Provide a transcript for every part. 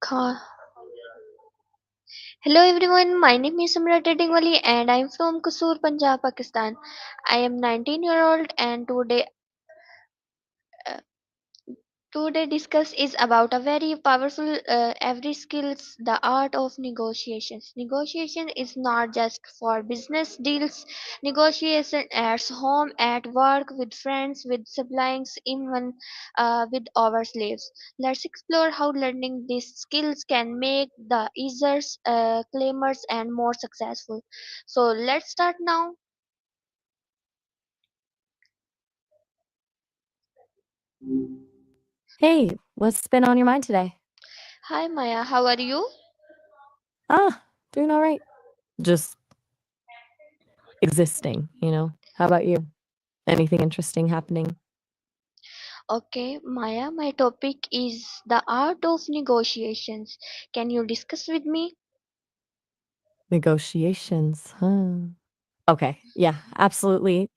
Kha- Hello everyone, my name is Samra and I am from Kasur, Punjab, Pakistan. I am 19-year-old and uh, today discuss is about a very powerful every skills, the art of negotiations. Negotiation is not just for business deals. Negotiation at home, at work, with friends, with siblings, even with our slaves. Let's explore how learning these skills can make the easier, claimers and more successful. So let's start now. Hey, what's been on your mind today? Hi Maya, how are you? Doing all right. Just existing. How about you? Anything interesting happening? Okay, Maya, my topic is the art of negotiations. Can you discuss with me? Negotiations, huh? Okay, yeah, absolutely.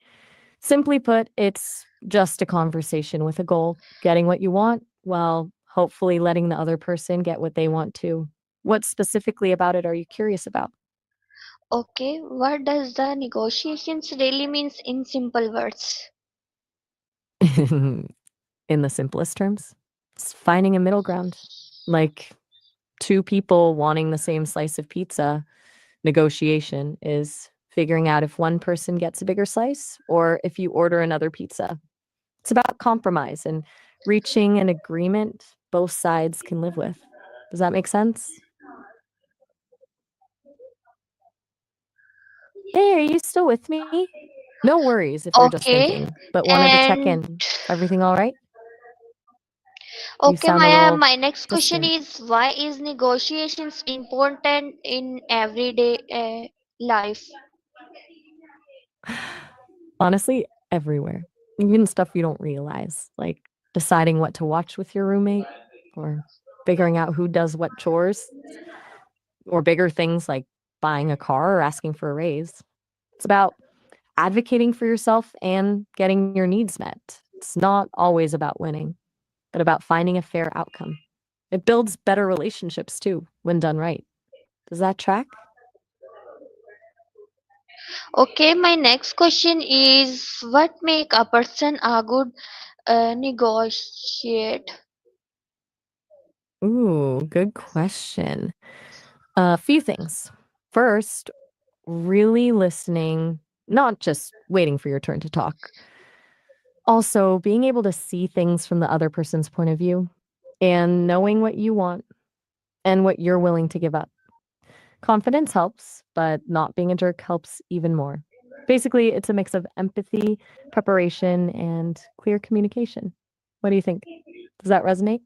Simply put, it's just a conversation with a goal, getting what you want while hopefully letting the other person get what they want too. What specifically about it are you curious about? Okay, what does the negotiations really means in simple words? In the simplest terms, it's finding a middle ground. Like two people wanting the same slice of pizza, negotiation is figuring out if one person gets a bigger slice or if you order another pizza. It's about compromise and reaching an agreement both sides can live with. Does that make sense? Hey, are you still with me? No worries if you're just Okay, thinking, but wanted to check and in. Everything all right? You okay, sound a Maya, little my next question distant. is why is negotiations important in everyday life? Honestly, everywhere. Even stuff you don't realize, like deciding what to watch with your roommate or figuring out who does what chores or bigger things like buying a car or asking for a raise. It's about advocating for yourself and getting your needs met. It's not always about winning, but about finding a fair outcome. It builds better relationships too when done right. Does that track? Okay, my next question is what make a person a good negotiate? Ooh, good question. A few things. First, really listening, not just waiting for your turn to talk. Also, being able to see things from the other person's point of view and knowing what you want and what you're willing to give up. Confidence helps, but not being a jerk helps even more. Basically, it's a mix of empathy, preparation, and clear communication. What do you think? Does that resonate?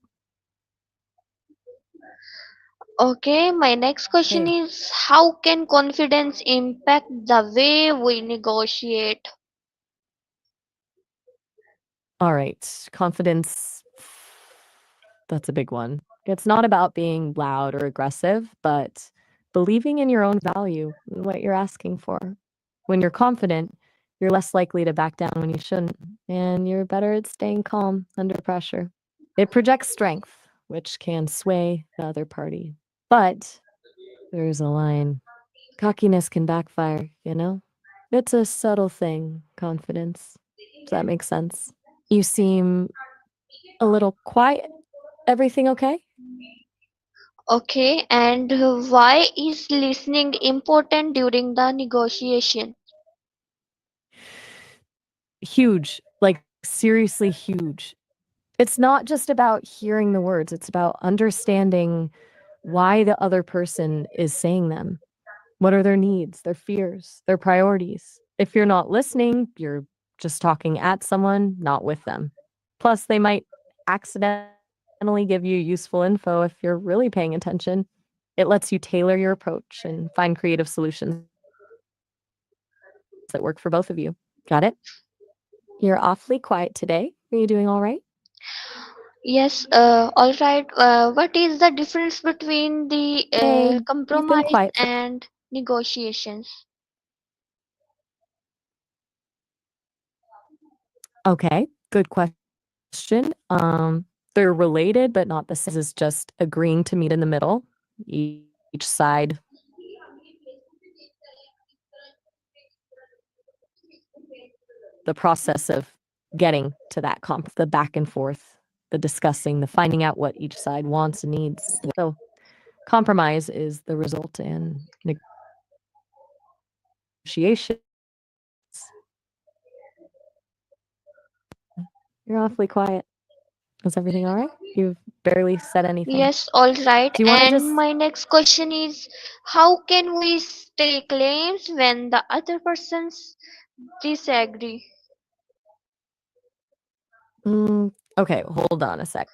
Okay, my next question Hey. is how can confidence impact the way we negotiate? All right. Confidence, that's a big one. It's not about being loud or aggressive, but believing in your own value and what you're asking for. When you're confident, you're less likely to back down when you shouldn't, and you're better at staying calm under pressure. It projects strength, which can sway the other party. But there's a line. Cockiness can backfire? It's a subtle thing, confidence. Does that make sense? You seem a little quiet. Everything okay? Okay, and why is listening important during the negotiation? Huge, like seriously huge. It's not just about hearing the words, it's about understanding why the other person is saying them. What are their needs, their fears, their priorities? If you're not listening, you're just talking at someone, not with them. Plus, they might accidentally give you useful info if you're really paying attention. It lets you tailor your approach and find creative solutions that work for both of you. Got it? You're awfully quiet today. Are you doing all right? Yes, all right. What is the difference between the Hey, you've been compromise quiet for. and negotiations? Okay, good question. They're related, but not the same. Is just agreeing to meet in the middle. Each side the process of getting to that the back and forth, the discussing, the finding out what each side wants and needs. So compromise is the result in negotiations. You're awfully quiet. Is everything all right? You've barely said anything. Yes, all right. Do you want to And just my next question is, how can we stay claims when the other persons disagree? okay, hold on a sec.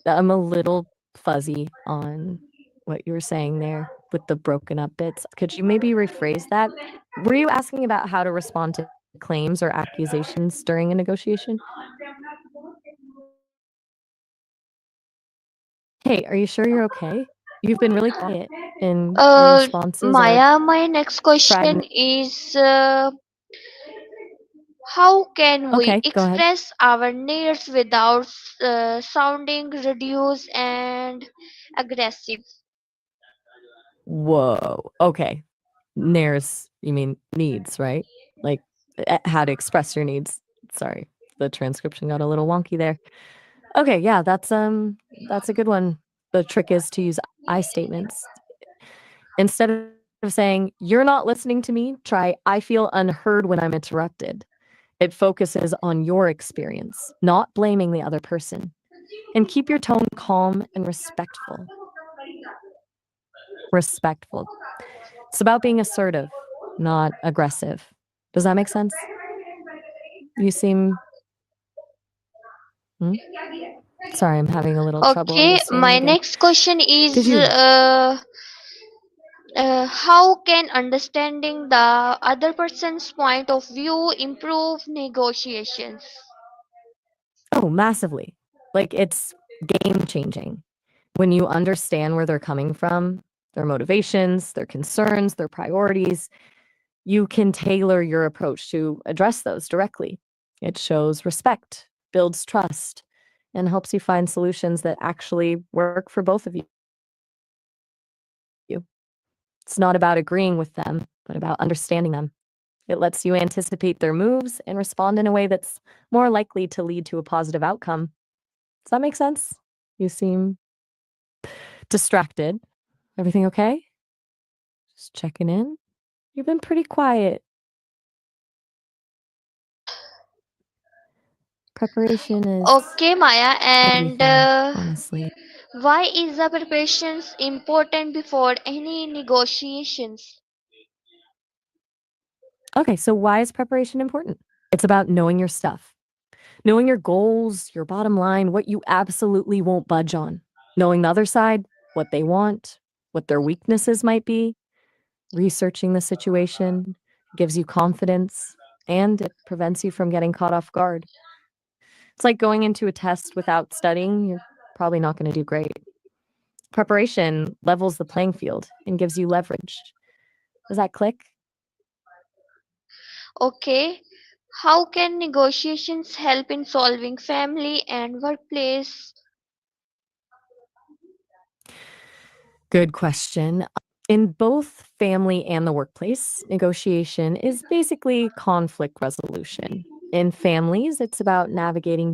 I'm a little fuzzy on what you were saying there with the broken up bits. Could you maybe rephrase that? Were you asking about how to respond to claims or accusations during a negotiation? Hey, are you sure you're okay? You've been really quiet and your Uh, responses are Maya, my next question fragment. is, how can we Okay, go ahead. express our needs without sounding reduced and aggressive? Whoa. Okay. Nares, you mean needs, right? Like how to express your needs. Sorry, the transcription got a little wonky there. Okay, yeah, that's a good one. The trick is to use I statements. Instead of saying, "You're not listening to me," try, "I feel unheard when I'm interrupted." It focuses on your experience, not blaming the other person. And keep your tone calm and respectful. Respectful. It's about being assertive, not aggressive. Does that make sense? You seem hmm? Sorry, I'm having a little trouble Okay, understanding my again. next question Did is, you how can understanding the other person's point of view improve negotiations? Oh, massively. Like it's game changing. When you understand where they're coming from, their motivations, their concerns, their priorities, you can tailor your approach to address those directly. It shows respect, builds trust, and helps you find solutions that actually work for both of you. It's not about agreeing with them, but about understanding them. It lets you anticipate their moves and respond in a way that's more likely to lead to a positive outcome. Does that make sense? You seem distracted. Everything okay? Just checking in. You've been pretty quiet. Preparation is Okay, Maya, and everything, honestly. why is the preparations important before any negotiations? Okay, so why is preparation important? It's about knowing your stuff, knowing your goals, your bottom line, what you absolutely won't budge on, knowing the other side, what they want, what their weaknesses might be, researching the situation gives you confidence and it prevents you from getting caught off guard. It's like going into a test without studying, you're probably not going to do great. Preparation levels the playing field and gives you leverage. Does that click? Okay, how can negotiations help in solving family and workplace? Good question. In both family and the workplace, negotiation is basically conflict resolution. In families, it's about navigating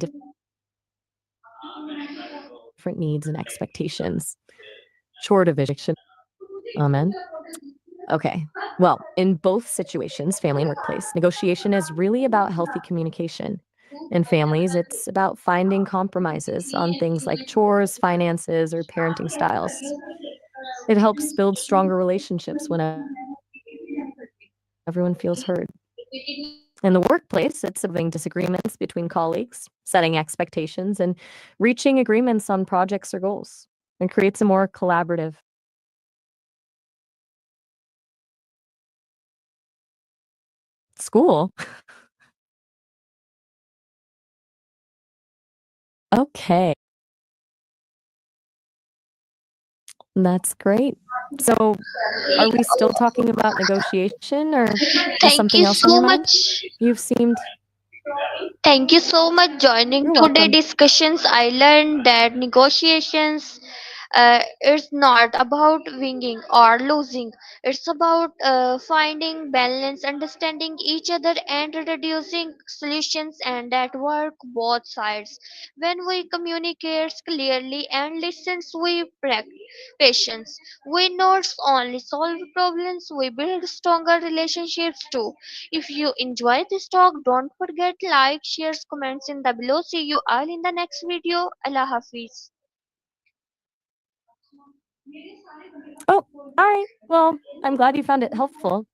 different needs and expectations. Chore division. Amen. Okay. Well, in both situations, family and workplace, negotiation is really about healthy communication. In families, it's about finding compromises on things like chores, finances, or parenting styles. It helps build stronger relationships when everyone feels heard. In the workplace, it's about resolving disagreements between colleagues, setting expectations, and reaching agreements on projects or goals. It creates a more collaborative school. Okay, that's great. So, are we still talking about negotiation or is Thank something you else on so your mind? much. You've seemed Thank you so much joining You're today welcome. discussions. I learned that negotiations is not about winning or losing. It's about finding balance, understanding each other, and reducing solutions and that work both sides. When we communicate clearly and listens, we practice patience. We not only solve problems, we build stronger relationships too. If you enjoy this talk, don't forget like, shares, comments in the below. See you all in the next video. Allah Hafiz. Oh, all right. Well, I'm glad you found it helpful.